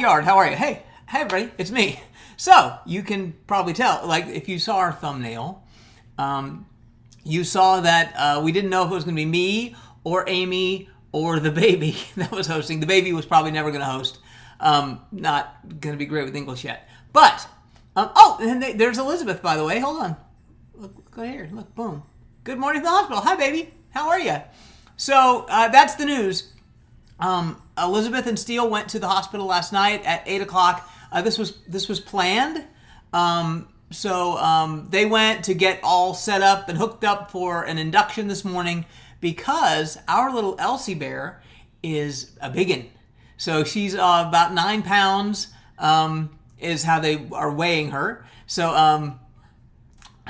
backyard. How are you? Hey, everybody, it's me. So you can probably tell, like if you saw our thumbnail, you saw that we didn't know if it was going to be me or Amy or the baby that was hosting. The baby was probably never going to host. Not going to be great with English yet. But, and there's Elizabeth, by the way. Hold on. Look here. Look, boom. Good morning from the hospital. Hi, baby. How are you? So that's the news. Elizabeth and Steele went to the hospital last night at 8 o'clock. This was planned. So they went to get all set up and hooked up for an induction this morning because our little Elsie bear is a biggin. So she's about 9 pounds is how they are weighing her. So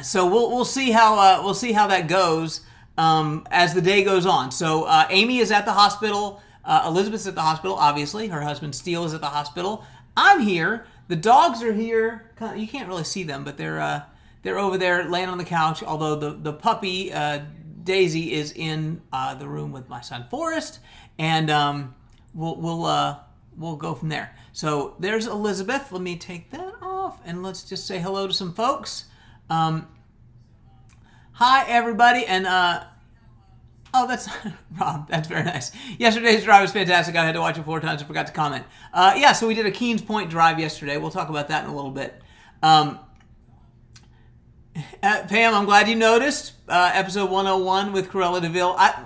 we'll see how that goes as the day goes on. So Amy is at the hospital. Elizabeth's at the hospital, obviously. Her husband, Steele, is at the hospital. I'm here. The dogs are here. You can't really see them, but they're over there laying on the couch, although the puppy, Daisy, is in the room with my son, Forrest, and we'll go from there. So there's Elizabeth. Let me take that off, and let's just say hello to some folks. Hi, everybody, and... Oh, that's Rob. That's very nice. Yesterday's drive was fantastic. I had to watch it 4 times and forgot to comment. So we did a Keens Point drive yesterday. We'll talk about that in a little bit. Pam, I'm glad you noticed episode 101 with Cruella de Vil. I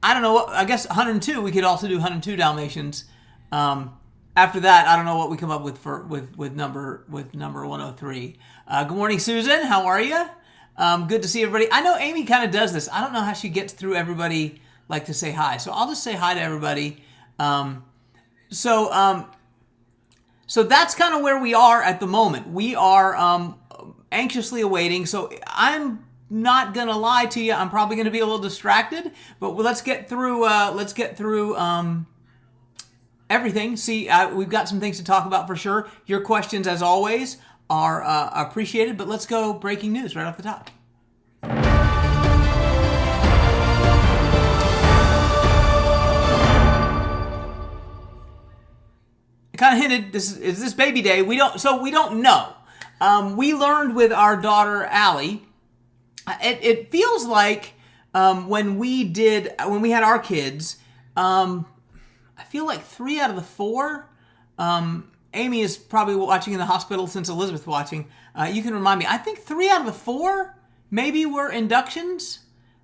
don't know. I guess 102. We could also do 102 Dalmatians. After that, I don't know what we come up with with number 103. Good morning, Susan. How are you? Good to see everybody. I know Amy kind of does this. I don't know how she gets through everybody like to say hi. So I'll just say hi to everybody. So that's kind of where we are at the moment. We are anxiously awaiting. So I'm not gonna lie to you. I'm probably gonna be a little distracted. But let's get through. Everything. See, we've got some things to talk about for sure. Your questions, as always, are appreciated, but let's go breaking news right off the top. I kind of hinted this baby day. We don't know. We learned with our daughter Allie. It feels like when we had our kids. I feel like 3 out of the 4. Amy is probably watching in the hospital since Elizabeth's watching. You can remind me. I think 3 out of the 4 maybe were inductions.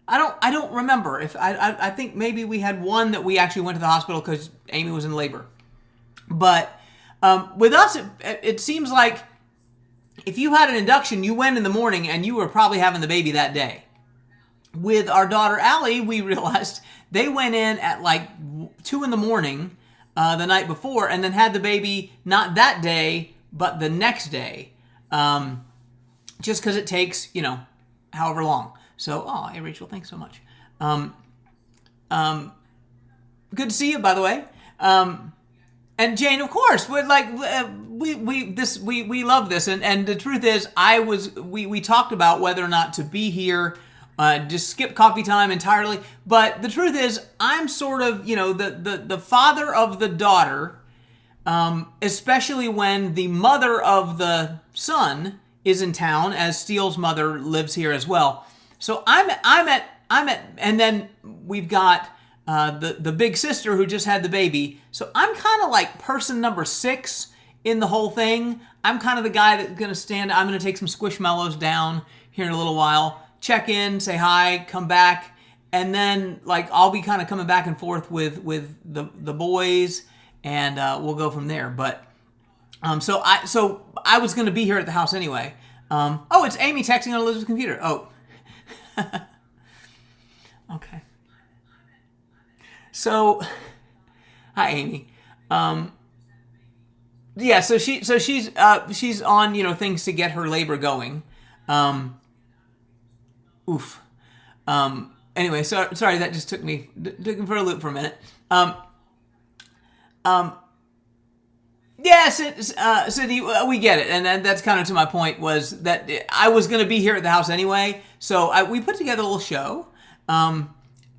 I don't remember. I think maybe we had 1 that we actually went to the hospital because Amy was in labor. But with us, it seems like if you had an induction, you went in the morning and you were probably having the baby that day. With our daughter Allie, we realized they went in at like 2 in the morning the night before, and then had the baby not that day, but the next day, just because it takes, however long. So, hey, Rachel, thanks so much. Good to see you, by the way. And Jane, of course, we love this, and the truth is, we talked about whether or not to be here. Just skip coffee time entirely. But the truth is, I'm sort of, the father of the daughter, especially when the mother of the son is in town, as Steele's mother lives here as well. So I'm at, and then we've got the big sister who just had the baby. So I'm kind of like person number 6 in the whole thing. I'm kind of the guy that's going to stand. I'm going to take some Squishmallows down here in a little while. Check in, say hi, come back, and then I'll be kind of coming back and forth with the boys, and we'll go from there. But so I was going to be here at the house anyway. It's Amy texting on Elizabeth's computer. Oh, okay. So, hi Amy. Yeah. So she's on things to get her labor going. Oof. Anyway, sorry that just took me for a loop for a minute. Yes, Sydney, we get it, and that's kind of to my point was that I was going to be here at the house anyway, so we put together a little show.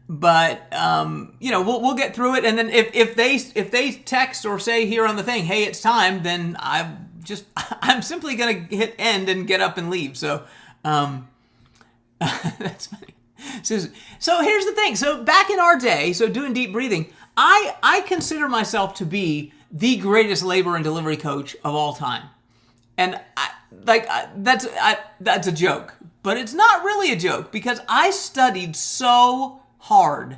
but we'll get through it. And then if they text or say here on the thing, hey, it's time, then I'm simply gonna hit end and get up and leave. So that's funny, Susan. So here's the thing. So back in our day, so doing deep breathing, I consider myself to be the greatest labor and delivery coach of all time. And that's a joke, but it's not really a joke because I studied so hard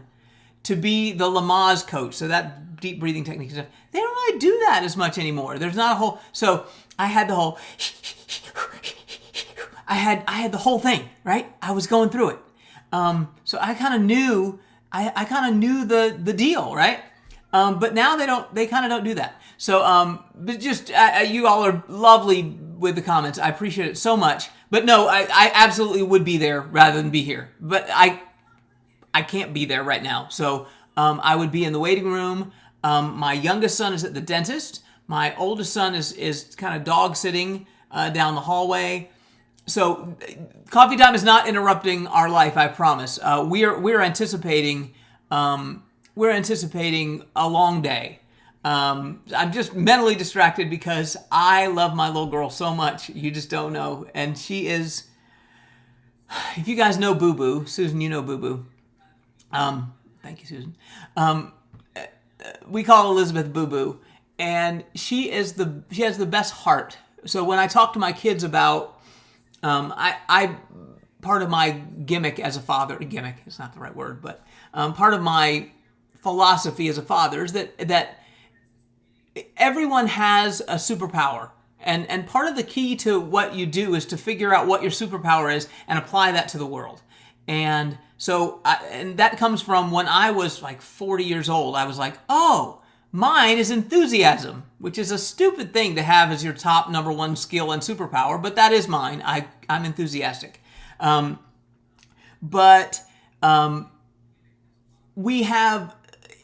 to be the Lamaze coach. So that deep breathing technique stuff, they don't really do that as much anymore. There's not a whole, so I had the whole, I had the whole thing, right? I was going through it. So I kind of knew, I kind of knew the deal, right? But now they kind of don't do that. So, but just, you all are lovely with the comments. I appreciate it so much. But no, I absolutely would be there rather than be here. But I can't be there right now. So, I would be in the waiting room. My youngest son is at the dentist. My oldest son is kind of dog sitting, down the hallway. So, coffee time is not interrupting our life, I promise. We're anticipating a long day. I'm just mentally distracted because I love my little girl so much. You just don't know. And she is, if you guys know Boo Boo, Susan, you know Boo Boo. Thank you, Susan. We call Elizabeth Boo Boo, and she has the best heart. So when I talk to my kids about, I part of my gimmick as a father, gimmick is not the right word, but part of my philosophy as a father is that everyone has a superpower. And part of the key to what you do is to figure out what your superpower is and apply that to the world. And so, and that comes from when I was like 40 years old. I was like, oh, mine is enthusiasm, which is a stupid thing to have as your top number one skill and superpower, but that is mine. I'm enthusiastic. We have,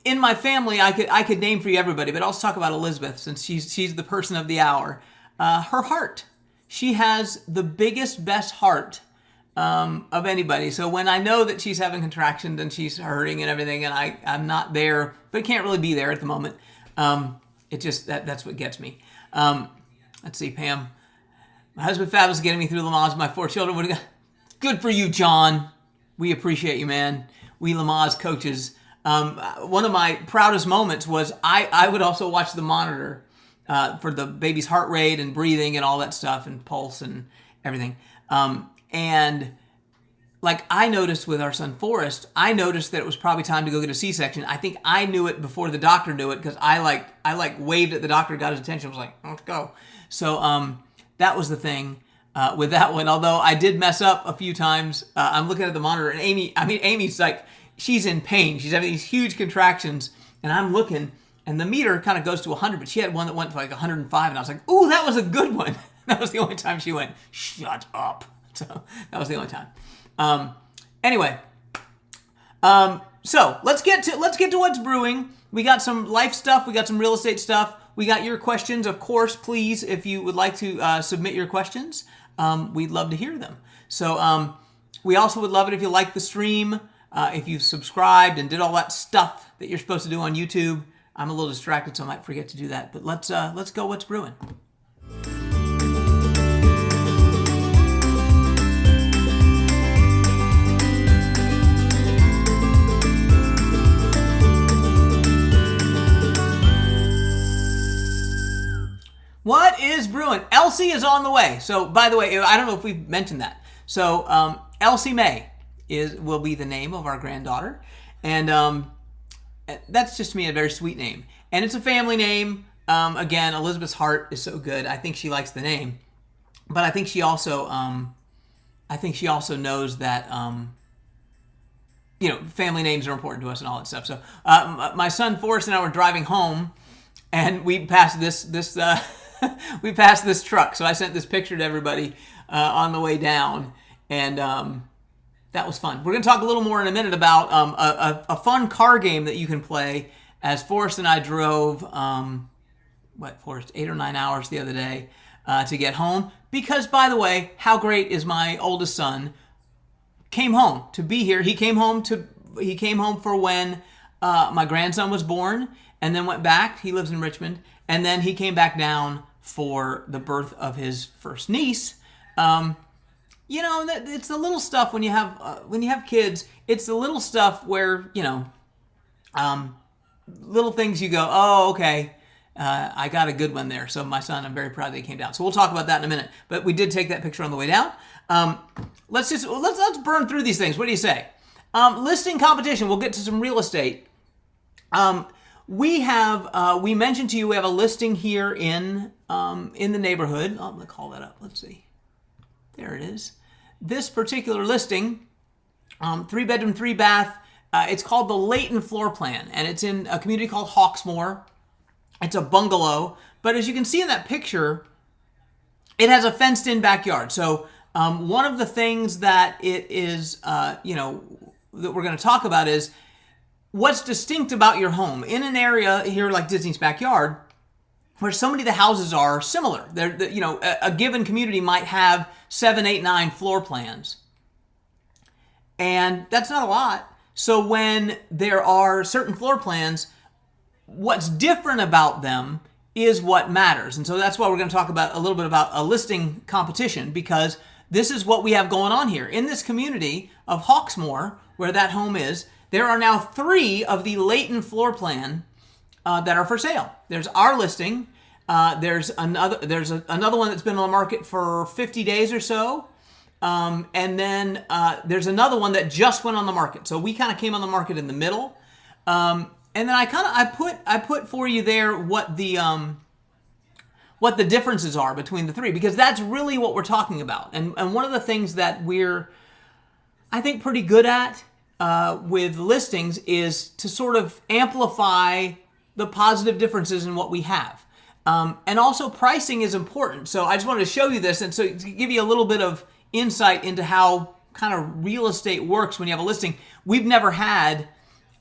in my family, I could name for you everybody, but I'll just talk about Elizabeth since she's the person of the hour. Her heart. She has the biggest, best heart of anybody. So when I know that she's having contractions and she's hurting and everything, and I'm not there, but can't really be there at the moment, it just that's what gets me. Let's see, Pam. My husband Fab is getting me through Lamaze. My 4 children. Good for you, John. We appreciate you, man. We Lamaze coaches. One of my proudest moments was I would also watch the monitor for the baby's heart rate and breathing and all that stuff and pulse and everything. And like I noticed with our son Forrest, I noticed that it was probably time to go get a C-section. I think I knew it before the doctor knew it because I waved at the doctor, got his attention. I was like, let's go. So that was the thing with that one. Although I did mess up a few times. I'm looking at the monitor and Amy's like, she's in pain. She's having these huge contractions, and I'm looking, and the meter kind of goes to 100, but she had one that went to like 105, and I was like, ooh, that was a good one. That was the only time she went, shut up. So that was the only time. Anyway, so let's get to what's brewing. We got some life stuff. We got some real estate stuff. We got your questions, of course. Please, if you would like to submit your questions, we'd love to hear them. So we also would love it if you like the stream. If you've subscribed and did all that stuff that you're supposed to do on YouTube. I'm a little distracted, so I might forget to do that. But let's go what's brewing. What is brewing? Elsie is on the way. So, by the way, I don't know if we've mentioned that. So, Elsie May will be the name of our granddaughter, and that's just to me a very sweet name, and it's a family name. Again, Elizabeth's heart is so good. I think she likes the name, but I think she also knows that family names are important to us and all that stuff. So my son Forrest and I were driving home, and we passed this we passed this truck. So I sent this picture to everybody on the way down, and that was fun. We're going to talk a little more in a minute about a fun car game that you can play. As Forrest and I drove, Forrest, 8 or 9 hours the other day to get home. Because, by the way, how great is my oldest son? Came home to be here. He came home He came home for when my grandson was born, and then went back. He lives in Richmond, and then he came back down for the birth of his first niece. It's the little stuff when you have kids. It's the little stuff where little things you go, oh, okay. I got a good one there. So my son, I'm very proud that he came down. So we'll talk about that in a minute. But we did take that picture on the way down. Let's burn through these things. What do you say? Listing competition. We'll get to some real estate. We mentioned to you we have a listing here in the neighborhood. I'm gonna call that up. Let's see. There it is. This particular listing, 3-bedroom, 3-bath. It's called the Layton floor plan, and it's in a community called Hawksmoor. It's a bungalow, but as you can see in that picture, it has a fenced-in backyard. So one of the things that it is, that we're going to talk about is what's distinct about your home in an area here like Disney's backyard, where so many of the houses are similar. A given community might have 7, 8, 9 floor plans, and that's not a lot. So when there are certain floor plans, what's different about them is what matters. And so that's why we're going to talk about a little bit about a listing competition, because this is what we have going on here. In this community of Hawksmoor, where that home is, there are now 3 of the Layton floor plan that are for sale. There's our listing. There's another one that's been on the market for 50 days or so. And then there's another one that just went on the market. So we kind of came on the market in the middle. And then I put for you there what the differences are between the 3, because that's really what we're talking about. And one of the things that we're, I think, pretty good at with listings is to sort of amplify the positive differences in what we have. And also pricing is important. So I just wanted to show you this, and so to give you a little bit of insight into how kind of real estate works when you have a listing. We've never had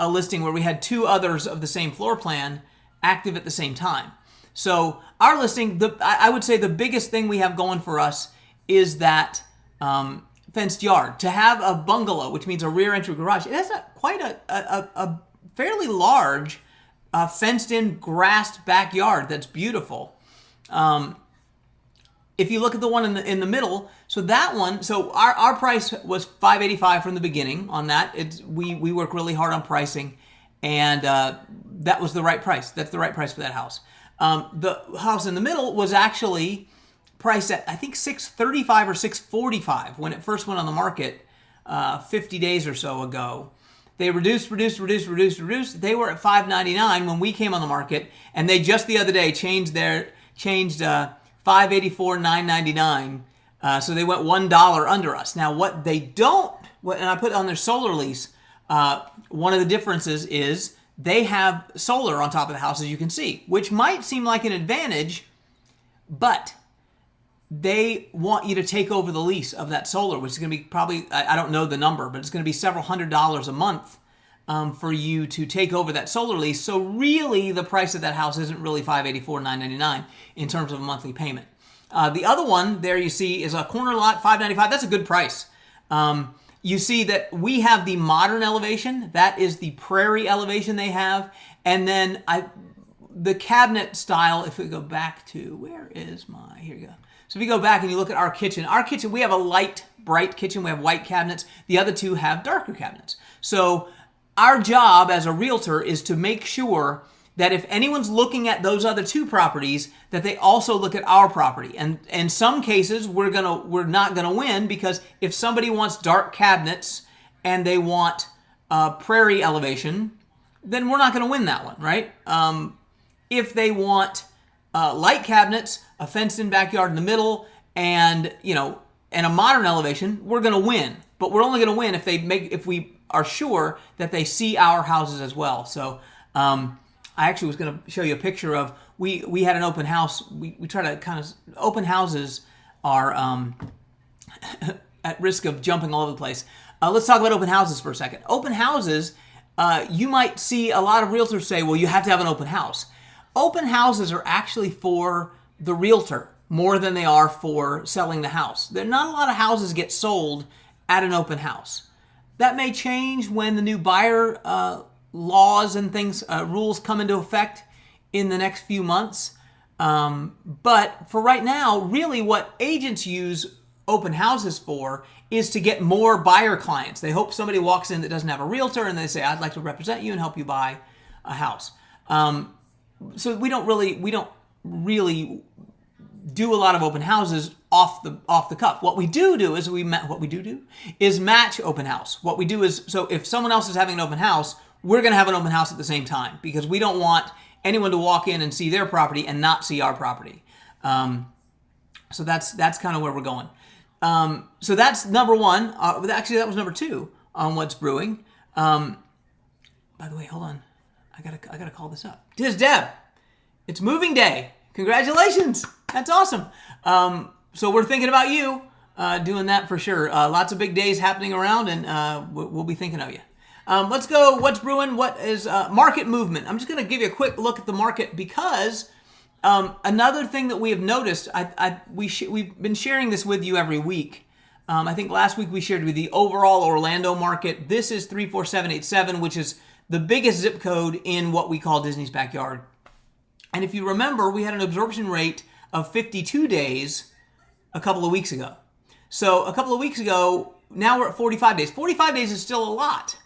a listing where we had 2 others of the same floor plan active at the same time. So our listing, I would say the biggest thing we have going for us is that fenced yard. To have a bungalow, which means a rear entry garage, it has quite a fairly large fenced-in grassed backyard that's beautiful. If you look at the one in the middle, so that one, so our price was $585 from the beginning on that. We work really hard on pricing, and that was the right price. That's the right price for that house. The house in the middle was actually priced at, I think, $635 or $645 when it first went on the market 50 days or so ago. They reduced. They were at $599 when we came on the market, and they just the other day changed $584, $999. So they went $1 under us. Now, what they don't, and I put on their solar lease, one of the differences is they have solar on top of the house, as you can see, which might seem like an advantage, but they want you to take over the lease of that solar, which is going to be probably, I don't know the number, but it's going to be several $100s a month for you to take over that solar lease. So really, the price of that house isn't really $584, $999 in terms of a monthly payment. The other one there you see is a corner lot, $595. That's a good price. You see that we have the modern elevation. That is the prairie elevation they have. And then the cabinet style, if we go back to, here you go. So if you go back and you look at our kitchen, we have a light, bright kitchen. We have white cabinets. The other 2 have darker cabinets. So our job as a realtor is to make sure that if anyone's looking at those other 2 properties, that they also look at our property. And in some cases, we're not gonna win, because if somebody wants dark cabinets and they want prairie elevation, then we're not gonna win that one, right? If they want light cabinets, a fenced-in backyard in the middle, and a modern elevation, we're gonna win. But we're only gonna win if we are sure that they see our houses as well. So I actually was going to show you a picture of, we had an open house. We try to kind of, open houses are at risk of jumping all over the place. Let's talk about open houses for a second. Open houses, you might see a lot of realtors say, well, you have to have an open house. Open houses are actually for the realtor more than they are for selling the house. Not a lot of houses get sold at an open house. That may change when the new buyer laws and things, rules come into effect in the next few months. But for right now, really what agents use open houses for is to get more buyer clients. They hope somebody walks in that doesn't have a realtor and they say, I'd like to represent you and help you buy a house. So we don't really do a lot of open houses off the cuff. What we do is match open house. What we do is, so if someone else is having an open house, we're going to have an open house at the same time, because we don't want anyone to walk in and see their property and not see our property. So that's kind of where we're going. So that's number one. Actually, that was number two on what's brewing. By the way, hold on. I gotta call this up. Tis Deb. It's moving day. Congratulations. That's awesome. So we're thinking about you doing that for sure. Lots of big days happening around, and we'll be thinking of you. Let's go. What's brewing? What is market movement? I'm just going to give you a quick look at the market, because another thing that we have noticed, we've been sharing this with you every week. I think last week we shared with the overall Orlando market. This is 34787, which is the biggest zip code in what we call Disney's backyard. And if you remember, we had an absorption rate of 52 days a couple of weeks ago. So a couple of weeks ago, now we're at 45 days. 45 days is still a lot.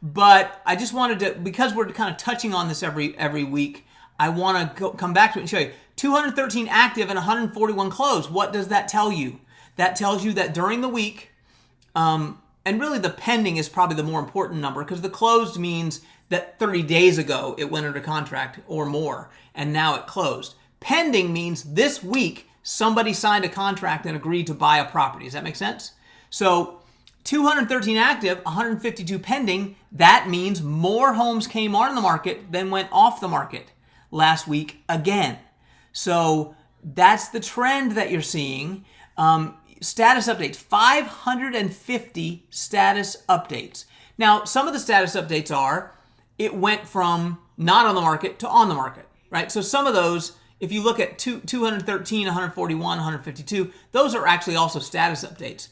But I just wanted to, because we're kind of touching on this every week, I want to come back to it and show you. 213 active and 141 closed. What does that tell you? That tells you that during the week, and really the pending is probably the more important number, because the closed means that 30 days ago it went under contract or more, and now it closed. Pending means this week somebody signed a contract and agreed to buy a property. Does that make sense? So 213 active, 152 pending. That means more homes came on the market than went off the market last week again. So that's the trend that you're seeing. Status updates, 550 status updates. Now, some of the status updates are, it went from not on the market to on the market, right? So some of those, if you look at 213, 141, 152, those are actually also status updates.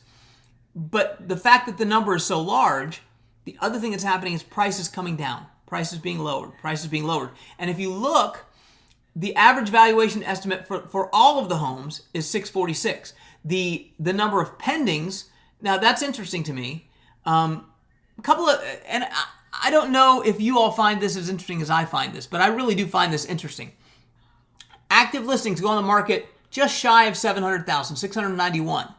But the fact that the number is so large, the other thing that's happening is prices coming down, prices being lowered. And if you look, the average valuation estimate for all of the homes is 646. The number of pendings, now that's interesting to me. And I don't know if you all find this as interesting as I find this, but I really do find this interesting. Active listings go on the market just shy of 700,000, 691.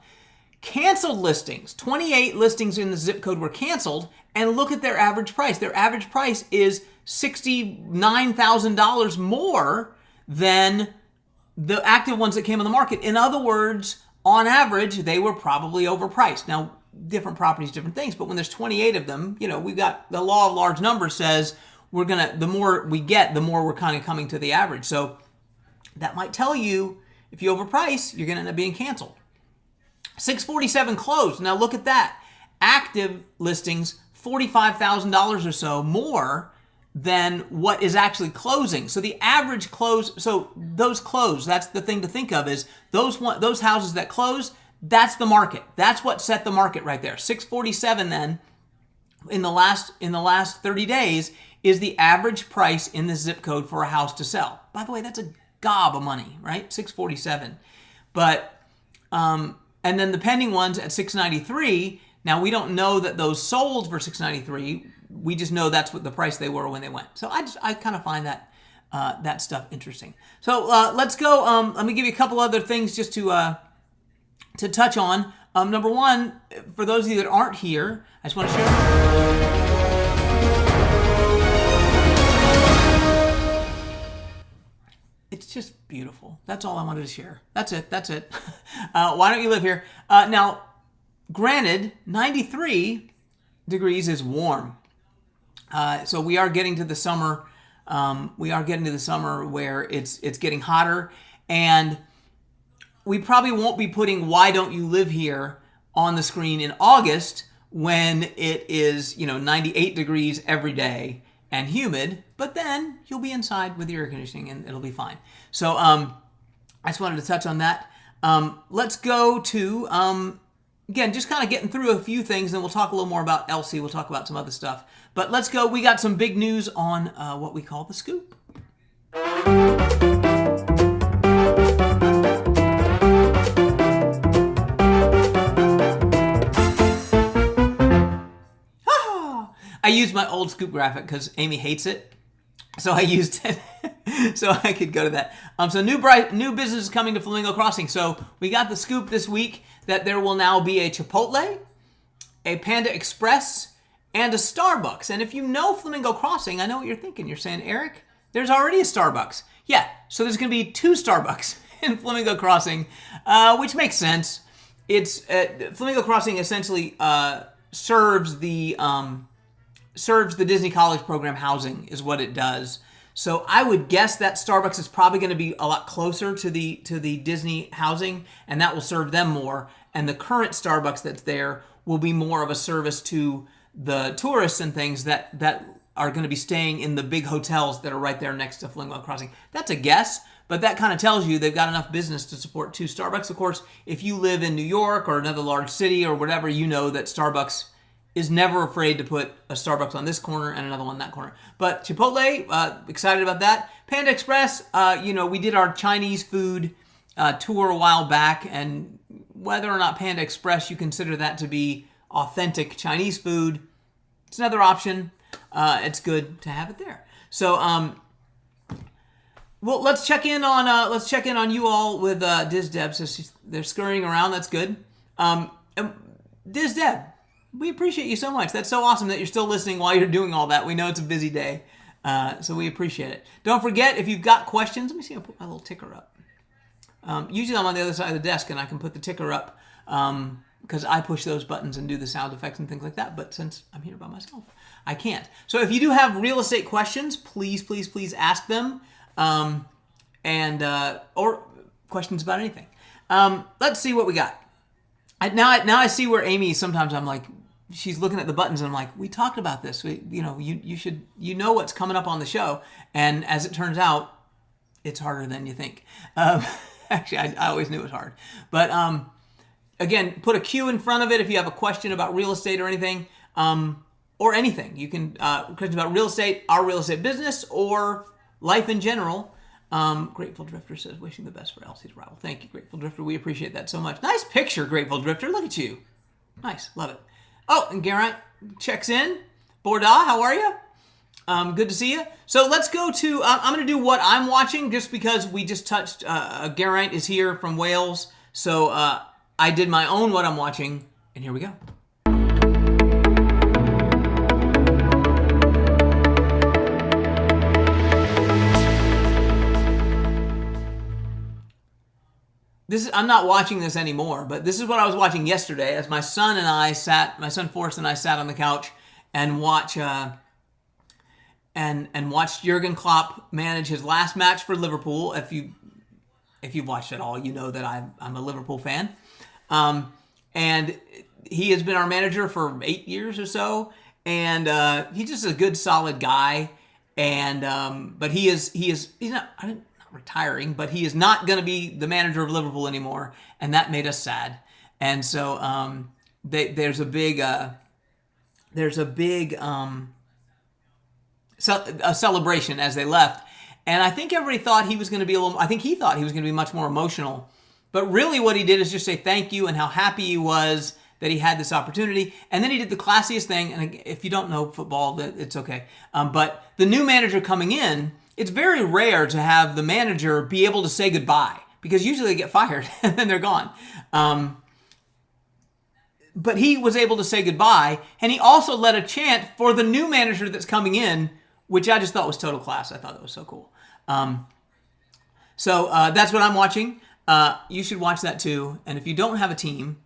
Canceled listings, 28 listings in the zip code were canceled, and look at their average price. Their average price is $69,000 more than the active ones that came on the market. In other words, on average, they were probably overpriced. Now, different properties, different things, but when there's 28 of them, we've got the law of large numbers says the more we get, the more we're kind of coming to the average. So that might tell you if you overprice, you're going to end up being canceled. 647 closed. Now look at that. Active listings, $45,000 or so more than what is actually closing. So the average close, so those close, that's the thing to think of, is those houses that close, that's the market. That's what set the market right there. 647 then in the last 30 days is the average price in the zip code for a house to sell. By the way, that's a gob of money, right? 647. But and then the pending ones at 693. Now we don't know that those sold for 693. We just know that's what the price they were when they went. So I kind of find that stuff interesting. So let's go. Let me give you a couple other things just to touch on. Number one, for those of you that aren't here, I just want to share. It's just beautiful. That's all I wanted to share. That's it. Why don't you live here? Now, granted, 93 degrees is warm. So we are getting to the summer. Where it's getting hotter, and we probably won't be putting "Why don't you live here" on the screen in August when it is 98 degrees every day and humid. But then you'll be inside with your air conditioning and it'll be fine. So I just wanted to touch on that. Let's go to again, just kind of getting through a few things, and we'll talk a little more about Elsie. We'll talk about some other stuff. But let's go. We got some big news on what we call the scoop. I used my old scoop graphic because Amy hates it, so I used it so I could go to that. So new business is coming to Flamingo Crossing. So we got the scoop this week that there will now be a Chipotle, a Panda Express, and a Starbucks. And if you know Flamingo Crossing, I know what you're thinking. You're saying, Eric, there's already a Starbucks. Yeah, so there's going to be 2 Starbucks in Flamingo Crossing, which makes sense. It's Flamingo Crossing essentially serves the Disney College Program housing is what it does. So I would guess that Starbucks is probably going to be a lot closer to the Disney housing, and that will serve them more. And the current Starbucks that's there will be more of a service to the tourists and things that are going to be staying in the big hotels that are right there next to Flamingo Crossing. That's a guess, but that kind of tells you they've got enough business to support 2 Starbucks. Of course, if you live in New York or another large city or whatever, you know that Starbucks is never afraid to put a Starbucks on this corner and another one in that corner. But Chipotle, excited about that. Panda Express, we did our Chinese food tour a while back, and whether or not Panda Express you consider that to be authentic Chinese food, it's another option. It's good to have it there. So, well, let's check in on you all with Diz Deb. So they're scurrying around. That's good. Diz Deb, we appreciate you so much. That's so awesome that you're still listening while you're doing all that. We know it's a busy day, so we appreciate it. Don't forget, if you've got questions, let me see. I'll put my little ticker up. Usually I'm on the other side of the desk and I can put the ticker up because I push those buttons and do the sound effects and things like that. But since I'm here by myself, I can't. So if you do have real estate questions, please ask them, or questions about anything. Let's see what we got. Now I see where Amy, sometimes I'm like, she's looking at the buttons and I'm like, we talked about this. You should what's coming up on the show. And as it turns out, it's harder than you think. Actually, I always knew it was hard. But again, put a Q in front of it if you have a question about real estate or anything. Or anything. You can, questions about real estate, our real estate business, or life in general. Grateful Drifter says, wishing the best for Elsie's arrival. Thank you, Grateful Drifter. We appreciate that so much. Nice picture, Grateful Drifter. Look at you. Nice. Love it. Oh, and Geraint checks in. Borda, how are you? Good to see you. So let's go to, I'm going to do what I'm watching just because we just touched, Geraint is here from Wales. So I did my own what I'm watching, and here we go. I'm not watching this anymore, but this is what I was watching yesterday as my son Forrest and I sat on the couch and watched Jurgen Klopp manage his last match for Liverpool. If you've watched it all, you know that I'm a Liverpool fan. And he has been our manager for 8 years or so, and he's just a good, solid guy. And but he's not retiring, but he is not going to be the manager of Liverpool anymore, and that made us sad. And so there's a big celebration as they left, and I think everybody thought he was going to be I think he thought he was going to be much more emotional, but really what he did is just say thank you and how happy he was that he had this opportunity. And then he did the classiest thing, and if you don't know football, it's okay. But the new manager coming in, it's very rare to have the manager be able to say goodbye because usually they get fired and then they're gone. But he was able to say goodbye, and he also led a chant for the new manager that's coming in, which I just thought was total class. I thought that was so cool. So that's what I'm watching. You should watch that too. And if you don't have a team,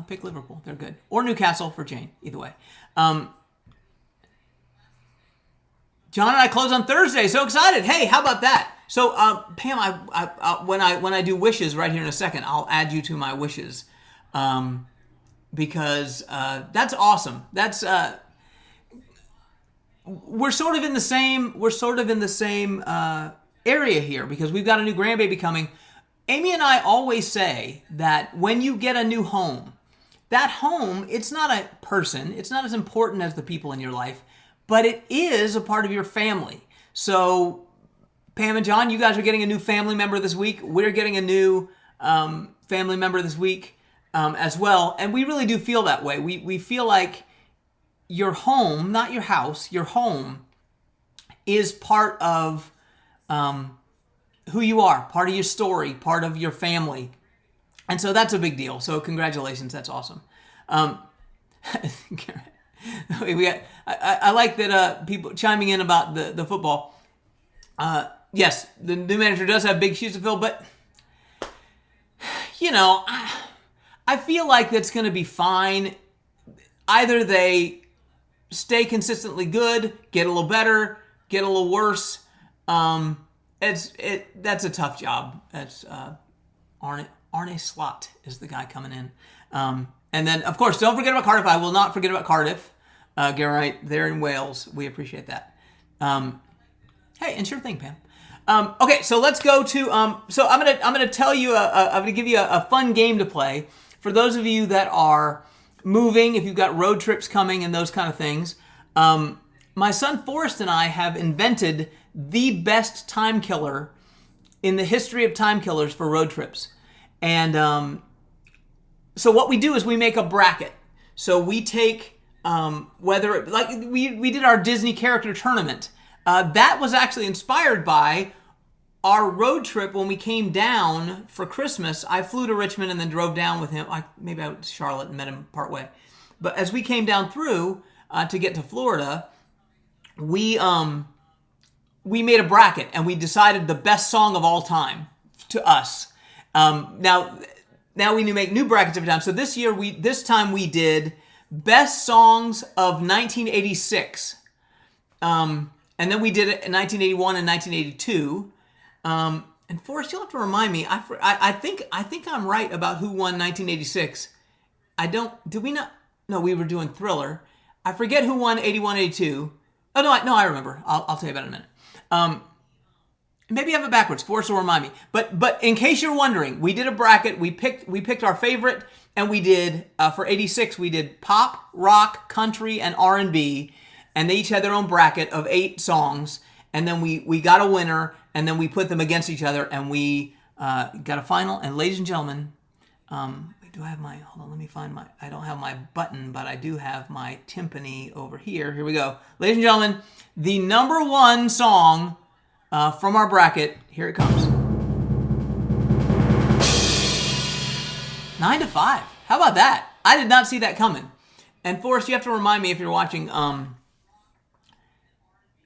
pick Liverpool. They're good. Or Newcastle for Jane. Either way. John and I close on Thursday. So excited. Hey, how about that? So, Pam, when I do wishes right here in a second, I'll add you to my wishes. Because that's awesome. That's we're sort of in the same area here because we've got a new grandbaby coming. Amy and I always say that when you get a new home, that home, it's not a person. It's not as important as the people in your life, but it is a part of your family. So Pam and John, you guys are getting a new family member this week. We're getting a new family member this week as well. And we really do feel that way. We feel like your home, not your house, your home is part of who you are, part of your story, part of your family. And so that's a big deal. So congratulations. That's awesome. I like that people chiming in about the football. Yes, the new manager does have big shoes to fill, but I feel like that's going to be fine. Either they stay consistently good, get a little better, get a little worse. That's a tough job. That's Arne Slot is the guy coming in. And then, of course, don't forget about Cardiff. I will not forget about Cardiff. Geraint, they're in Wales. We appreciate that. Hey, and sure thing, Pam. Okay, so let's go to. So I'm gonna tell you. I'm gonna give you a fun game to play for those of you that are moving. If you've got road trips coming and those kind of things. My son Forrest and I have invented the best time killer in the history of time killers for road trips. And so what we do is we make a bracket. So we take we did our Disney character tournament. That was actually inspired by our road trip when we came down for Christmas. I flew to Richmond and then drove down with him. Maybe I went to Charlotte and met him partway. But as we came down through to get to Florida, we made a bracket and we decided the best song of all time to us. Now we make new brackets every time. So this time we did best songs of 1986. And then we did it in 1981 and 1982. And Forrest, you'll have to remind me. I think I'm right about who won 1986. Did we not? No, we were doing Thriller. I forget who won 81, 82. Oh, no, I remember. I'll tell you about it in a minute. Maybe I have it backwards. Forrest will remind me. But in case you're wondering, we did a bracket. We picked our favorite, and we did for 86. We did pop, rock, country, and R&B, and they each had their own bracket of 8 songs. And then we got a winner, and then we put them against each other, and we got a final. And ladies and gentlemen, do I have my? Hold on, let me find my. I don't have my button, but I do have my timpani over here. Here we go, ladies and gentlemen. The number 1 song from our bracket. Here it comes. 9 to 5. How about that? I did not see that coming. And Forrest, you have to remind me if you're watching.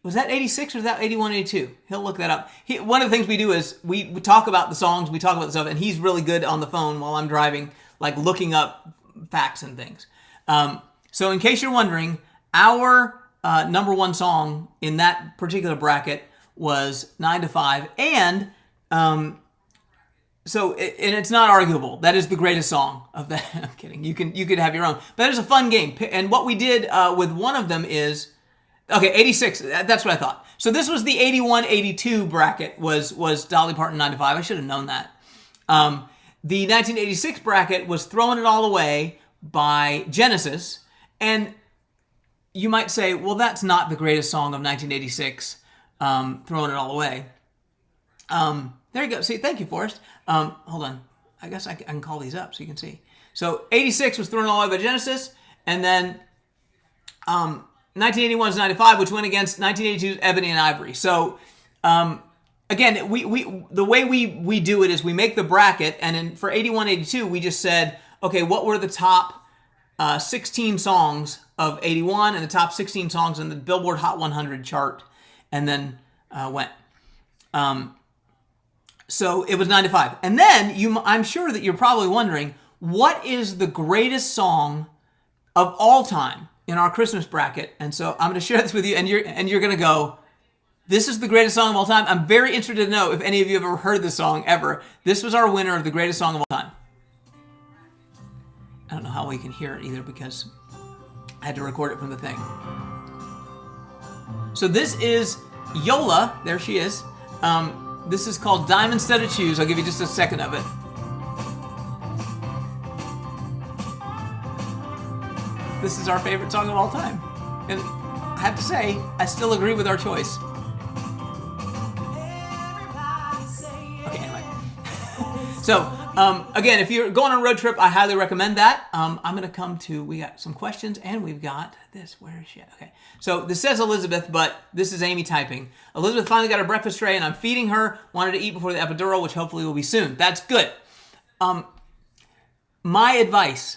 Was that 86 or was that 81, 82? He'll look that up. One of the things we do is we talk about the songs, we talk about the stuff, and he's really good on the phone while I'm driving, like looking up facts and things. So in case you're wondering, our number 1 song in that particular bracket was 9 to 5. And so it's not arguable. That is the greatest song of that. I'm kidding. You could have your own. But it's a fun game. And what we did with one of them is, okay, 86. That's what I thought. So this was the 81, 82 bracket was Dolly Parton 9 to 5. I should have known that. The 1986 bracket was Throwing It All Away by Genesis. And you might say, well, that's not the greatest song of 1986, Throwing It All Away. There you go. See, thank you, Forrest. Hold on. I guess I can call these up so you can see. So 86 was Thrown It All Away by Genesis. And then 1981 is 95, which went against 1982's Ebony and Ivory. So again, the way we do it is we make the bracket, and for 81, 82, we just said, okay, what were the top 16 songs of 81 and the top 16 songs in the Billboard Hot 100 chart, and then went. So it was 9 to 5. And then I'm sure that you're probably wondering, what is the greatest song of all time in our Christmas bracket? And so I'm going to share this with you, and you're going to go, this is the greatest song of all time. I'm very interested to know if any of you have ever heard this song ever. This was our winner of the greatest song of all time. I don't know how well you can hear it either because I had to record it from the thing. So this is Yola. There she is. This is called Diamond Studded Shoes. I'll give you just a second of it. this is our favorite song of all time. And I have to say, I still agree with our choice. Okay, anyway. So, again, if you're going on a road trip, I highly recommend that. I'm going to come to, we got some questions, and we've got this. Where is she at? Okay. So this says Elizabeth, but this is Amy typing. Elizabeth finally got her breakfast tray, and I'm feeding her. Wanted to eat before the epidural, which hopefully will be soon. That's good. My advice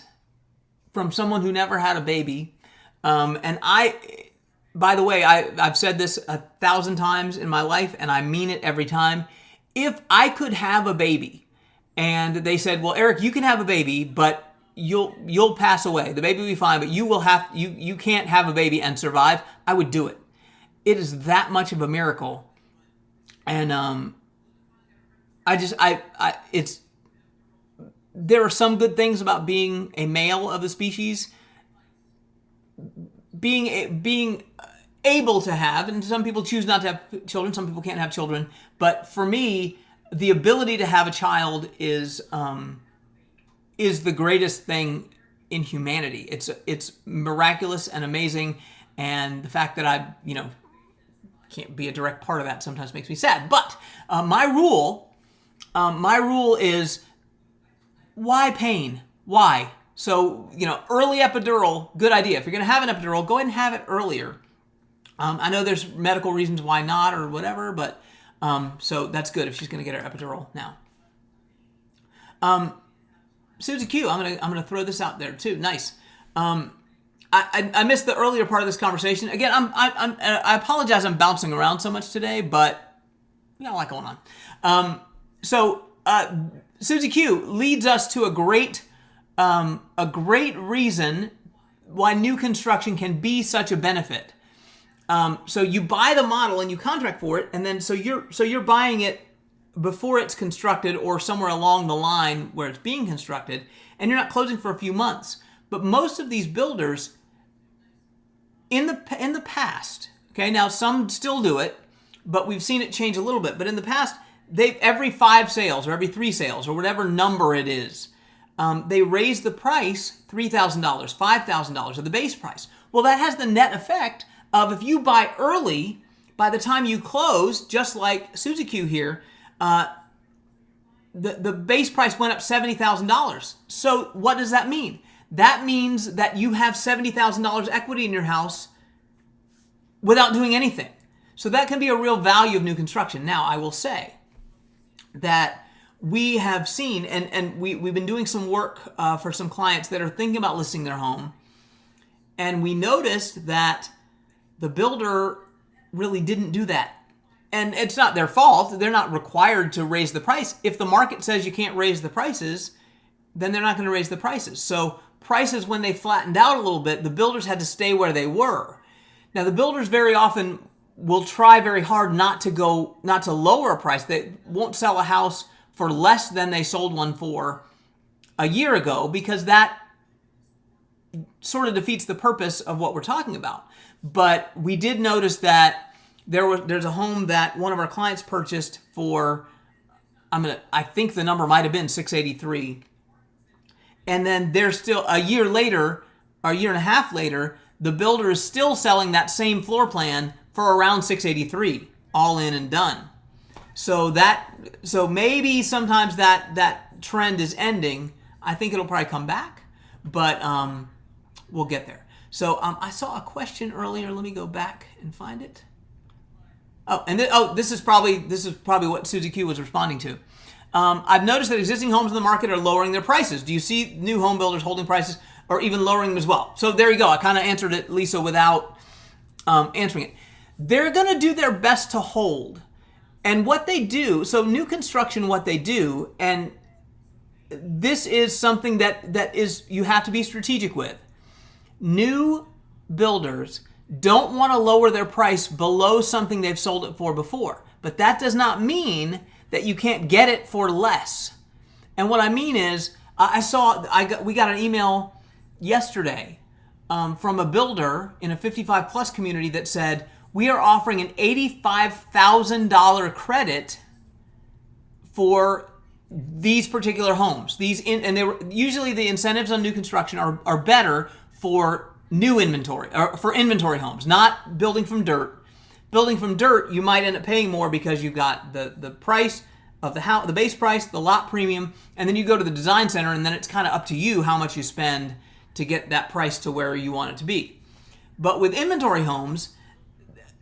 from someone who never had a baby, and by the way, I've said this 1,000 times in my life, and I mean it every time. If I could have a baby, and they said, well, Eric, you can have a baby, but you'll pass away. The baby will be fine, but you can't have a baby and survive. I would do it. It is that much of a miracle. And there are some good things about being a male of the species, being able to have, and some people choose not to have children, some people can't have children, but for me, the ability to have a child is the greatest thing in humanity. It's miraculous and amazing, and the fact that I can't be a direct part of that sometimes makes me sad. But my rule is, why pain? Why? So early epidural, good idea. If you're going to have an epidural, go ahead and have it earlier. I know there's medical reasons why not or whatever, but so that's good if she's going to get her epidural now. Susie Q, I'm gonna throw this out there too. Nice. I missed the earlier part of this conversation. Again, I apologize. I'm bouncing around so much today, but we got a lot going on. So Susie Q leads us to a great reason why new construction can be such a benefit. So you buy the model and you contract for it, and then so you're buying it before it's constructed or somewhere along the line where it's being constructed, and you're not closing for a few months. But most of these builders in the past, okay, now some still do it, but we've seen it change a little bit. But in the past, every 5 sales or every 3 sales or whatever number it is, they raise the price $3,000, $5,000 of the base price. Well, that has the net effect of, if you buy early, by the time you close, just like Suzy Q here, the base price went up $70,000. So what does that mean? That means that you have $70,000 equity in your house without doing anything. So that can be a real value of new construction. Now, I will say that we have seen, and we've been doing some work for some clients that are thinking about listing their home, and we noticed that the builder really didn't do that. And it's not their fault. They're not required to raise the price. If the market says you can't raise the prices, then they're not going to raise the prices. So prices, when they flattened out a little bit, the builders had to stay where they were. Now, the builders very often will try very hard not to lower a price. They won't sell a house for less than they sold one for a year ago, because that sort of defeats the purpose of what we're talking about. But we did notice that there's a home that one of our clients purchased for, I think the number might have been $683. And then there's still a year and a half later, the builder is still selling that same floor plan for around $683, all in and done. So maybe sometimes that trend is ending. I think it'll probably come back, but we'll get there. So I saw a question earlier. Let me go back and find it. This is probably what Suzy Q was responding to. I've noticed that existing homes in the market are lowering their prices. Do you see new home builders holding prices or even lowering them as well? So there you go. I kind of answered it, Lisa, without answering it. They're going to do their best to hold. And what they do, so new construction, what they do, and this is something that is you have to be strategic with. New builders don't want to lower their price below something they've sold it for before. But that does not mean that you can't get it for less. And what I mean is, we got an email yesterday from a builder in a 55 plus community that said, we are offering an $85,000 credit for these particular homes. And they were usually, the incentives on new construction are better for new inventory, or for inventory homes, not building from dirt. Building from dirt, you might end up paying more because you've got the price of the house, the base price, the lot premium, and then you go to the design center, and then it's kind of up to you how much you spend to get that price to where you want it to be. But with inventory homes,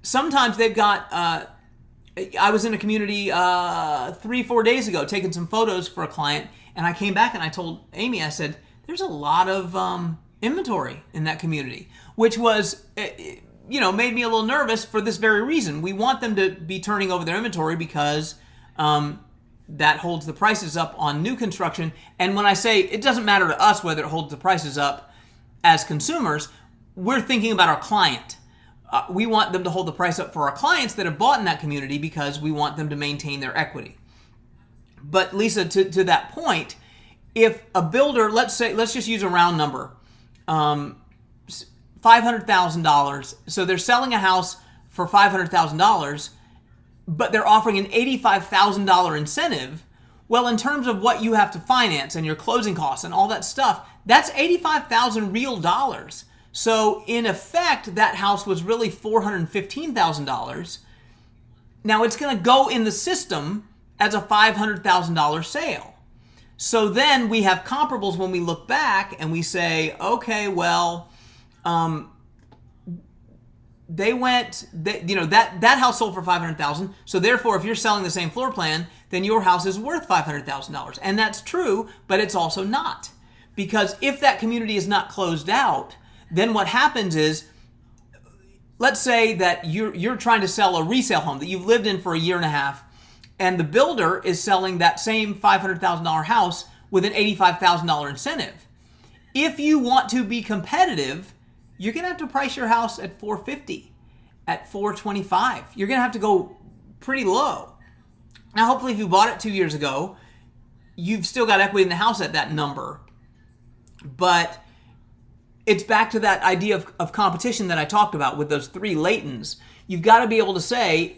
sometimes they've got, I was in a community 3-4 days ago taking some photos for a client, and I came back and I told Amy, I said, there's a lot of inventory in that community, which was, made me a little nervous for this very reason. We want them to be turning over their inventory because that holds the prices up on new construction. And when I say it doesn't matter to us whether it holds the prices up as consumers, we're thinking about our client. We want them to hold the price up for our clients that have bought in that community because we want them to maintain their equity. But Lisa, to that point, if a builder, let's just use a round number, $500,000. So they're selling a house for $500,000, but they're offering an $85,000 incentive. Well, in terms of what you have to finance and your closing costs and all that stuff, that's $85,000 real dollars. So in effect, that house was really $415,000. Now it's going to go in the system as a $500,000 sale. So then we have comparables when we look back and we say, okay, well, that house sold for $500,000. So therefore, if you're selling the same floor plan, then your house is worth $500,000. And that's true, but it's also not. Because if that community is not closed out, then what happens is, let's say that you're trying to sell a resale home that you've lived in for a year and a half, and the builder is selling that same $500,000 house with an $85,000 incentive. If you want to be competitive, you're going to have to price your house at $450,000, at $425,000. You're going to have to go pretty low. Now, hopefully, if you bought it 2 years ago, you've still got equity in the house at that number. But it's back to that idea of competition that I talked about with those three latents. You've got to be able to say,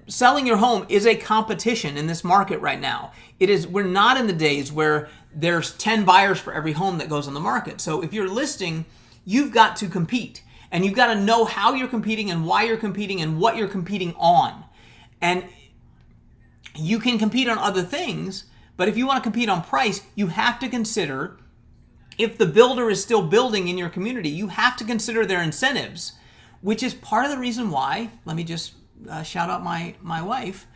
selling your home is a competition in this market right now. We're not in the days where there's 10 buyers for every home that goes on the market. So if you're listing, you've got to compete, and you've got to know how you're competing and why you're competing and what you're competing on. And you can compete on other things, but if you want to compete on price, you have to consider, if the builder is still building in your community, you have to consider their incentives, which is part of the reason why, let me just shout out my wife,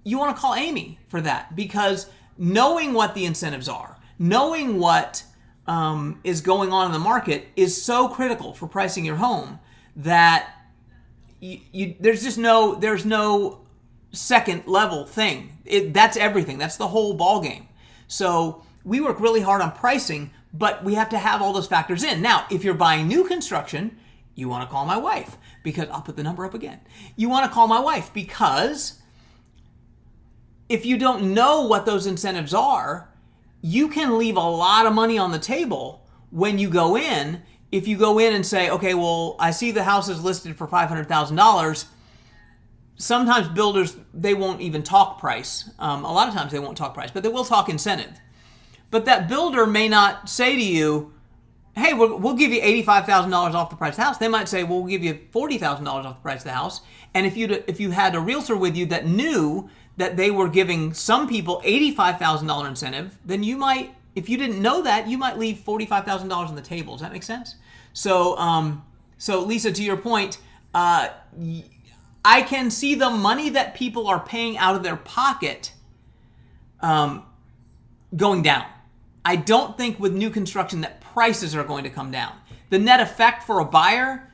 you want to call Amy for that, because knowing what the incentives are, knowing what is going on in the market is so critical for pricing your home that there's no second level thing. That's everything. That's the whole ball game. So we work really hard on pricing, but we have to have all those factors in. Now, if you're buying new construction, you want to call my wife, because I'll put the number up again. You want to call my wife because if you don't know what those incentives are, you can leave a lot of money on the table when you go in. If you go in and say, okay, well, I see the house is listed for $500,000. Sometimes builders, they won't even talk price. A lot of times they won't talk price, but they will talk incentive. But that builder may not say to you, hey, we'll give you $85,000 off the price of the house. They might say, well, we'll give you $40,000 off the price of the house. And if you had a realtor with you that knew that they were giving some people $85,000 incentive, then you might, if you didn't know that, you might leave $45,000 on the table. Does that make sense? So Lisa, to your point, I can see the money that people are paying out of their pocket going down. I don't think with new construction that prices are going to come down. The net effect for a buyer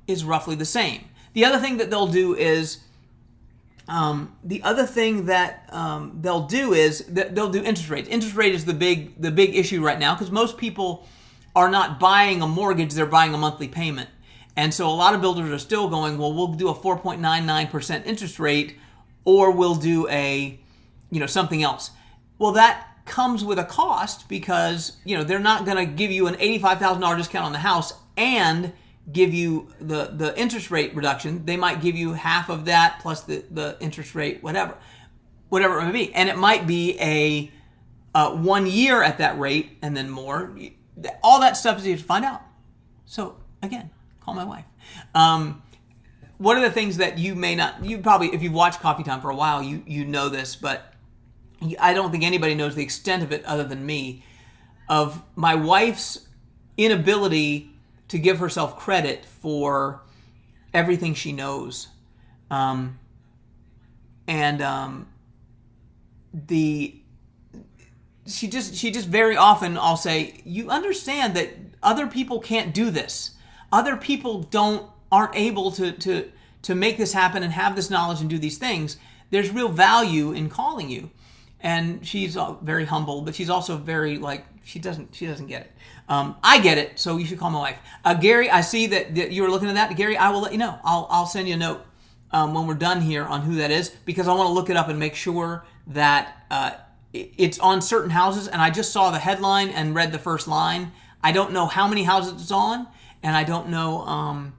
is roughly the same. The other thing that they'll do is they'll do interest rates. Interest rate is the big issue right now, because most people are not buying a mortgage, they're buying a monthly payment. And so a lot of builders are still going, well, we'll do a 4.99% interest rate, or we'll do something else. Well, that comes with a cost, because they're not going to give you an $85,000 discount on the house and give you the interest rate reduction. They might give you half of that plus the interest rate, whatever it may be. And it might be a 1 year at that rate and then more. all that stuff is easy to find out. So again, call my wife. One of the things that you may not, you probably, if you've watched Coffee Time for a while, you know this, but I don't think anybody knows the extent of it other than me, of my wife's inability to give herself credit for everything she knows. She just very often, I'll say, you understand that other people can't do this. Other people aren't able to make this happen and have this knowledge and do these things. There's real value in calling you. And she's very humble, but she's also very she doesn't get it. I get it, so you should call my wife. Gary, I see that you were looking at that. Gary, I will let you know. I'll send you a note when we're done here on who that is, because I want to look it up and make sure that it's on certain houses. And I just saw the headline and read the first line. I don't know how many houses it's on, and I don't know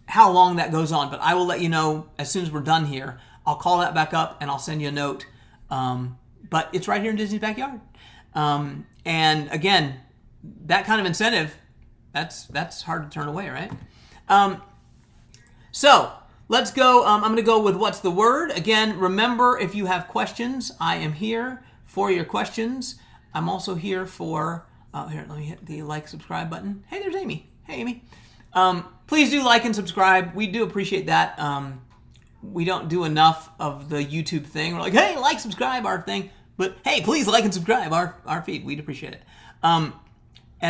how long that goes on, but I will let you know as soon as we're done here. I'll call that back up and I'll send you a note. But it's right here in Disney's backyard. And again, that kind of incentive, that's hard to turn away, right? So let's go. I'm going to go with what's the word. Again, remember, if you have questions, I am here for your questions. I'm also here for, here, let me hit the like, subscribe button. Hey, there's Amy. Hey, Amy. Please do like and subscribe. We do appreciate that. We don't do enough of the YouTube thing. We're like, hey, like, subscribe, our thing. But hey, please like and subscribe our feed. We'd appreciate it. And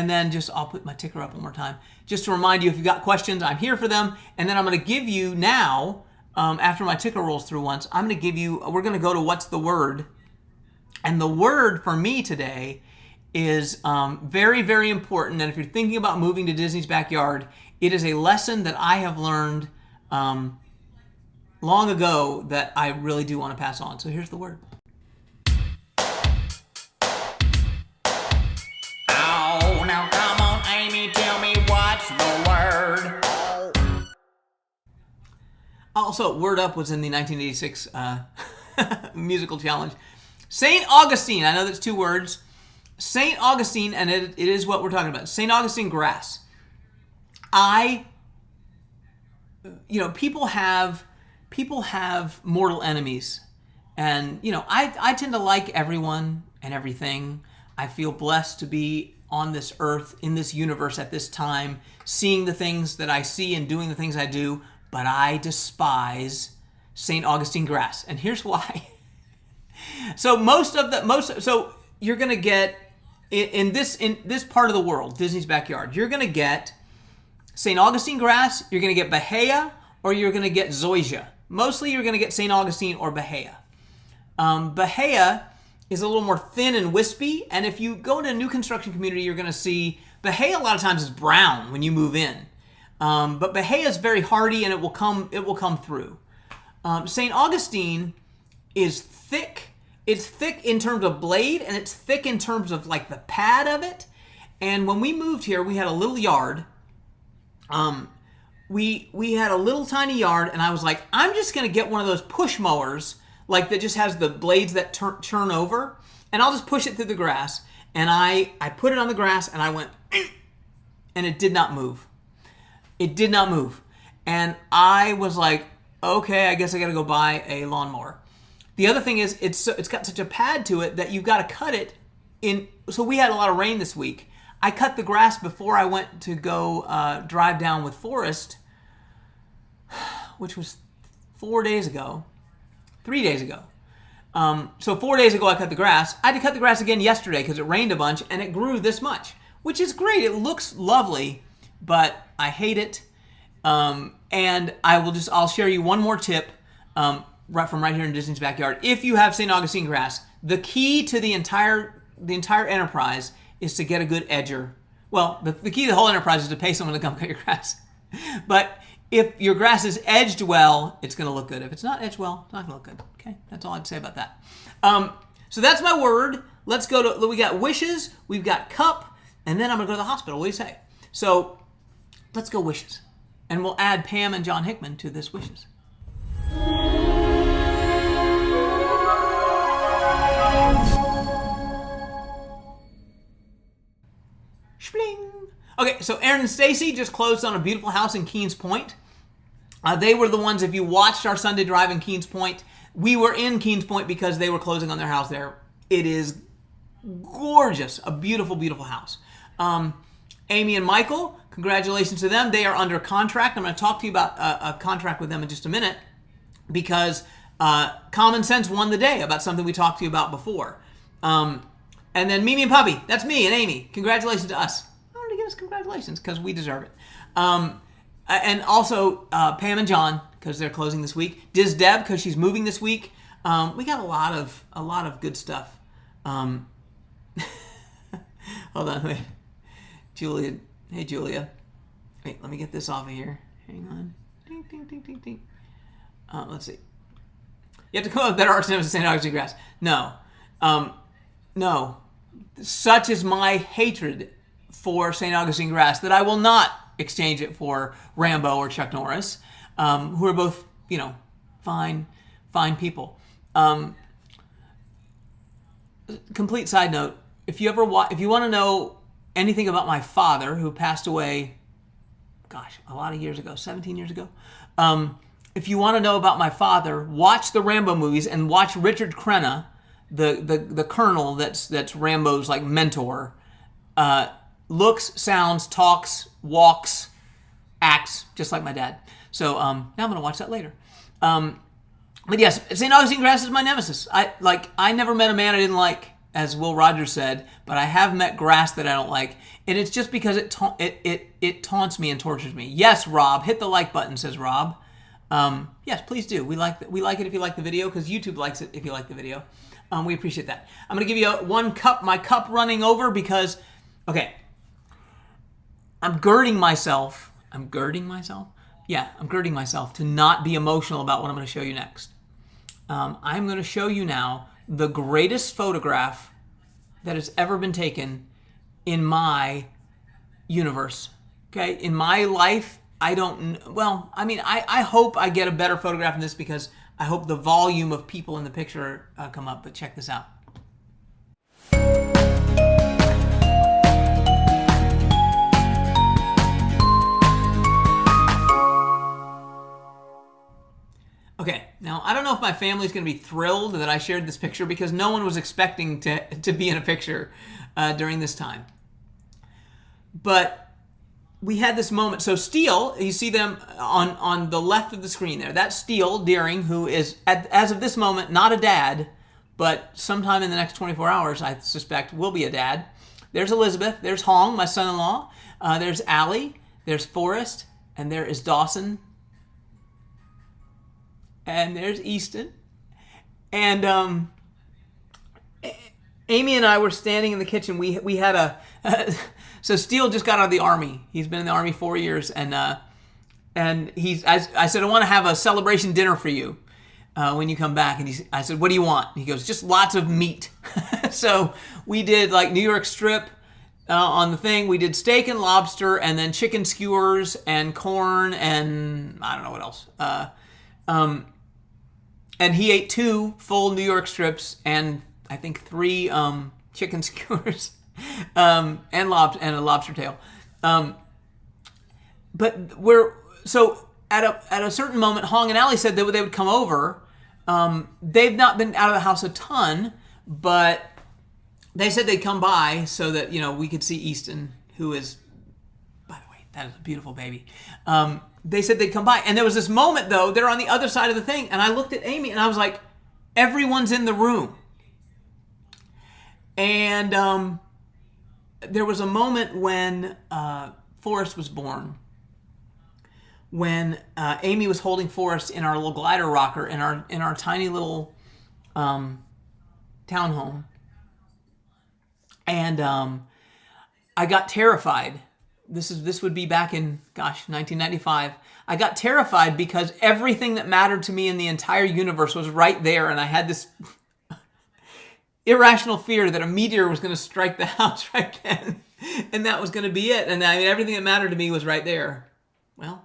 then I'll put my ticker up one more time. Just to remind you, if you've got questions, I'm here for them. And then I'm going to give you now, after my ticker rolls through once, we're going to go to what's the word. And the word for me today is very, very important. And if you're thinking about moving to Disney's backyard, it is a lesson that I have learned long ago that I really do want to pass on. So here's the word. Oh, now come on, Amy, tell me what's the word. Also, Word Up was in the 1986 musical challenge. St. Augustine, I know that's two words. St. Augustine, and it is what we're talking about. St. Augustine grass. People have mortal enemies. And, I tend to like everyone and everything. I feel blessed to be on this earth, in this universe at this time, seeing the things that I see and doing the things I do, but I despise St. Augustine grass. And here's why. So you're going to get, in this part of the world, Disney's backyard, you're going to get St. Augustine grass, you're going to get Bahia, or you're going to get zoysia. Mostly you're going to get St. Augustine or Bahia. Bahia is a little more thin and wispy, and if you go to a new construction community, you're going to see Bahia a lot of times is brown when you move in. But Bahia is very hardy, and it will come through. St. Augustine is thick. It's thick in terms of blade, and it's thick in terms of like the pad of it. And when we moved here, we had a little yard. We had a little tiny yard, and I was like, I'm just going to get one of those push mowers, like that just has the blades that churn over, and I'll just push it through the grass. And I put it on the grass, and I went, and it did not move. It did not move. And I was like, okay, I guess I got to go buy a lawnmower. The other thing is, it's got such a pad to it that you've got to cut it in. So we had a lot of rain this week. I cut the grass before I went to go drive down with Forrest, which was 3 days ago. So 4 days ago I cut the grass. I had to cut the grass again yesterday because it rained a bunch, and it grew this much, which is great. It looks lovely, but I hate it. And I'll share you one more tip right here in Disney's backyard. If you have St. Augustine grass, the key to the entire enterprise is to get a good edger. Well, the key to the whole enterprise is to pay someone to come cut your grass. But if your grass is edged well, it's going to look good. If it's not edged well, it's not going to look good. Okay, that's all I'd say about that. So that's my word. Let's go to, we got wishes, we've got cup, and then I'm going to go to the hospital. What do you say? So let's go wishes. And we'll add Pam and John Hickman to this wishes. Bling. Okay, so Aaron and Stacy just closed on a beautiful house in Keens Point. They were the ones, if you watched our Sunday drive in Keens Point, we were in Keens Point because they were closing on their house there. It is gorgeous. A beautiful, beautiful house. Amy and Michael, congratulations to them. They are under contract. I'm going to talk to you about a contract with them in just a minute because Common Sense won the day about something we talked to you about before. And then Mimi and Puppy, that's me and Amy. Congratulations to us. I wanted to give us congratulations because we deserve it. And also Pam and John because they're closing this week. Diz Deb because she's moving this week. We got a lot of good stuff. Hold on, wait. Julia, hey Julia. Wait, let me get this off of here. Hang on. Ding, ding, ding, ding, ding. Let's see. You have to come up with better art cinemas than St. Augustine Grass. No. No. Such is my hatred for St. Augustine Grass that I will not exchange it for Rambo or Chuck Norris, who are both, fine people. Complete side note: if you want to know anything about my father, who passed away, a lot of years ago, 17 years ago. If you want to know about my father, watch the Rambo movies and watch Richard Crenna, the colonel that's Rambo's like mentor. Looks, sounds, talks, walks, acts just like my dad. So now I'm going to watch that later. But yes, St. Augustine Grass is my nemesis. I never met a man I didn't like, as Will Rogers said, but I have met grass that I don't like, and it's just because it taunts me and tortures me. Yes, Rob, hit the like button, says Rob. Yes, please do. We like it if you like the video, because YouTube likes it if you like the video. We appreciate that. I'm going to give you my cup running over because, okay, I'm girding myself. Yeah, I'm girding myself to not be emotional about what I'm going to show you next. I'm going to show you now the greatest photograph that has ever been taken in my universe. Okay, in my life, I hope I get a better photograph than this because I hope the volume of people in the picture come up, but check this out. Okay, now I don't know if my family's going to be thrilled that I shared this picture because no one was expecting to be in a picture during this time. But we had this moment. So Steele, you see them on the left of the screen there. That's Steele Deering, who is, as of this moment, not a dad, but sometime in the next 24 hours, I suspect, will be a dad. There's Elizabeth. There's Hong, my son-in-law. There's Allie. There's Forrest. And there is Dawson. And there's Easton. And Amy and I were standing in the kitchen. We had so Steele just got out of the Army. He's been in the Army 4 years. And I said, I want to have a celebration dinner for you when you come back. And I said, what do you want? And he goes, just lots of meat. So we did like New York strip on the thing. We did steak and lobster and then chicken skewers and corn and I don't know what else. And he ate 2 full New York strips and I think 3 chicken skewers and a lobster tail. But so at a certain moment, Hong and Allie said that they would come over. They've not been out of the house a ton, but they said they'd come by so that we could see Easton, who is, by the way, that is a beautiful baby. They said they'd come by. And there was this moment, though, they're on the other side of the thing. And I looked at Amy and I was like, everyone's in the room. And there was a moment when Forrest was born. When Amy was holding Forrest in our little glider rocker in our tiny little townhome. And I got terrified. This would be back in, 1995. I got terrified because everything that mattered to me in the entire universe was right there, and I had this irrational fear that a meteor was going to strike the house right then, and that was going to be it. And everything that mattered to me was right there. Well,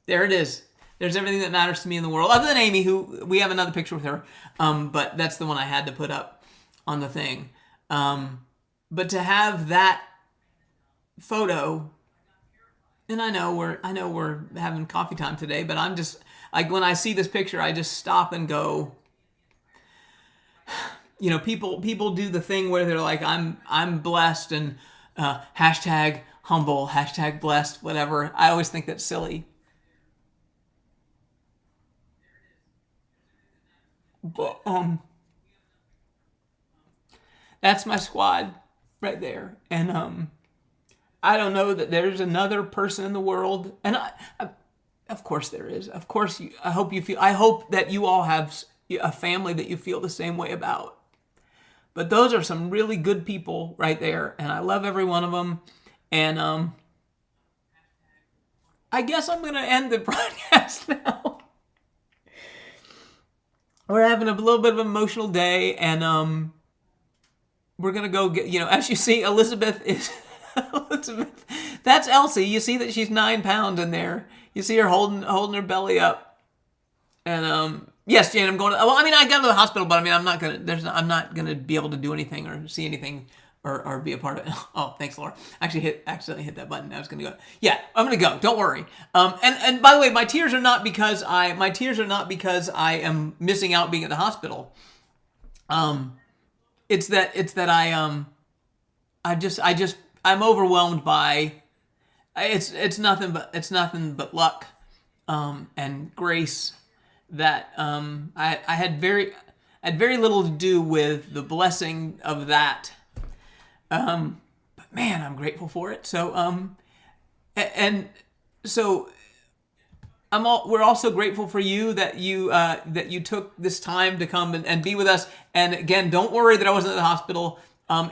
there it is. There's everything that matters to me in the world, other than Amy, who we have another picture with her, but that's the one I had to put up on the thing. But to have that photo, and I know we're having coffee time today, but I'm just like, when I see this picture, I just stop and go, people do the thing where they're like, I'm blessed, and hashtag humble, hashtag blessed, whatever. I always think that's silly. But that's my squad right there, and I don't know that there's another person in the world, and of course there is. Of course, I hope you feel. I hope that you all have a family that you feel the same way about. But those are some really good people right there, and I love every one of them. And I guess I'm gonna end the broadcast now. We're having a little bit of an emotional day, and we're gonna go get. As you see, Elizabeth is Elizabeth. That's Elsie. You see that she's 9 pounds in there. You see her holding her belly up. And yes, Jane, I'm going to. Well, I mean, I got to the hospital, but I mean, I'm not gonna be able to do anything or see anything or be a part of it. Oh, thanks, Laura. Accidentally hit that button. I was gonna go. Yeah, I'm gonna go. Don't worry. And by the way, my tears are not because I am missing out being at the hospital. It's that I'm overwhelmed by. It's nothing but luck, and grace that I had very little to do with the blessing of that. But man, I'm grateful for it. So and so we're also grateful for you that you took this time to come and be with us. And again, don't worry that I wasn't at the hospital.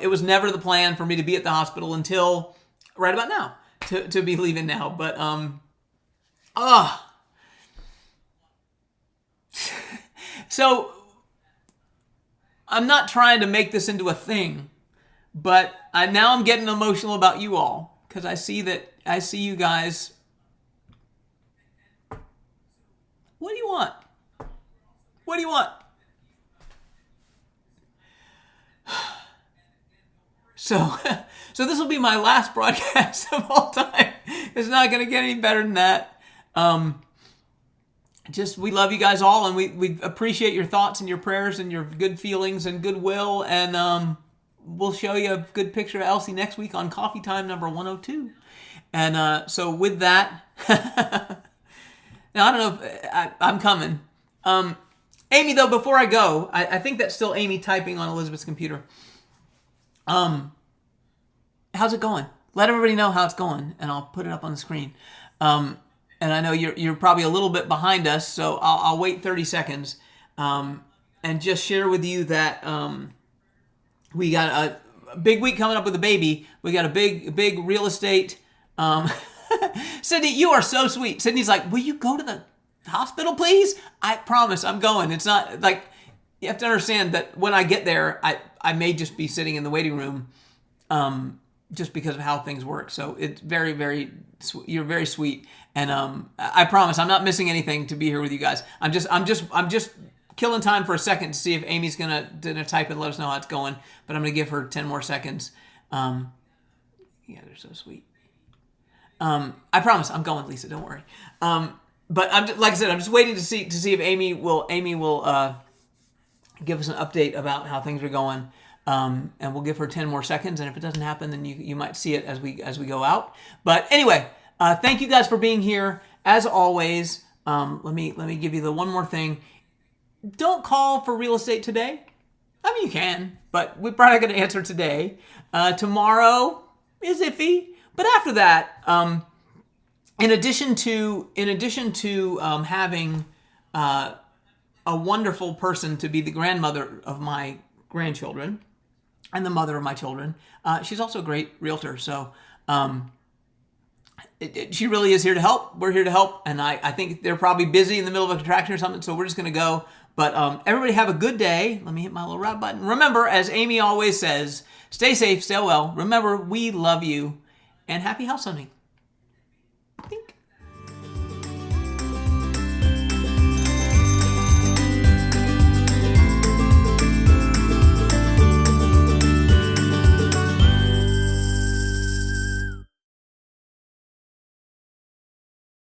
It was never the plan for me to be at the hospital until right about now, to be leaving now. But so I'm not trying to make this into a thing, but I'm getting emotional about you all, because I see you guys. What do you want? What do you want? So this will be my last broadcast of all time. It's not going to get any better than that. We love you guys all, and we appreciate your thoughts and your prayers and your good feelings and goodwill. And we'll show you a good picture of Elsie next week on Coffee Time number 102. And so with that, now I don't know if I'm coming. Amy, though, before I go, I think that's still Amy typing on Elizabeth's computer. How's it going? Let everybody know how it's going, and I'll put it up on the screen. And I know you're probably a little bit behind us, so I'll wait 30 seconds, and just share with you that we got a big week coming up with the baby. We got a big real estate. Sydney, you are so sweet. Sydney's like, will you go to the hospital, please? I promise I'm going. It's not like, you have to understand that when I get there, I may just be sitting in the waiting room, just because of how things work. So it's very, very, you're very sweet. And I promise I'm not missing anything to be here with you guys. I'm just killing time for a second to see if Amy's gonna type and let us know how it's going. But I'm gonna give her 10 more seconds. Yeah, they're so sweet. I promise I'm going, Lisa. Don't worry. But like I said, I'm just waiting to see if Amy will give us an update about how things are going. And we'll give her 10 more seconds. And if it doesn't happen, then you might see it as we go out. But anyway, thank you guys for being here. As always, let me give you the one more thing. Don't call for real estate today. I mean, you can, but we're probably not going to answer today. Tomorrow is iffy. But after that, in addition to having a wonderful person to be the grandmother of my grandchildren and the mother of my children, she's also a great realtor. So she really is here to help. We're here to help, and I think they're probably busy in the middle of a contraction or something, so we're just going to go. But everybody have a good day. Let me hit my little red button. Remember, as Amy always says, stay safe, stay well. Remember, we love you, and happy house hunting. Think.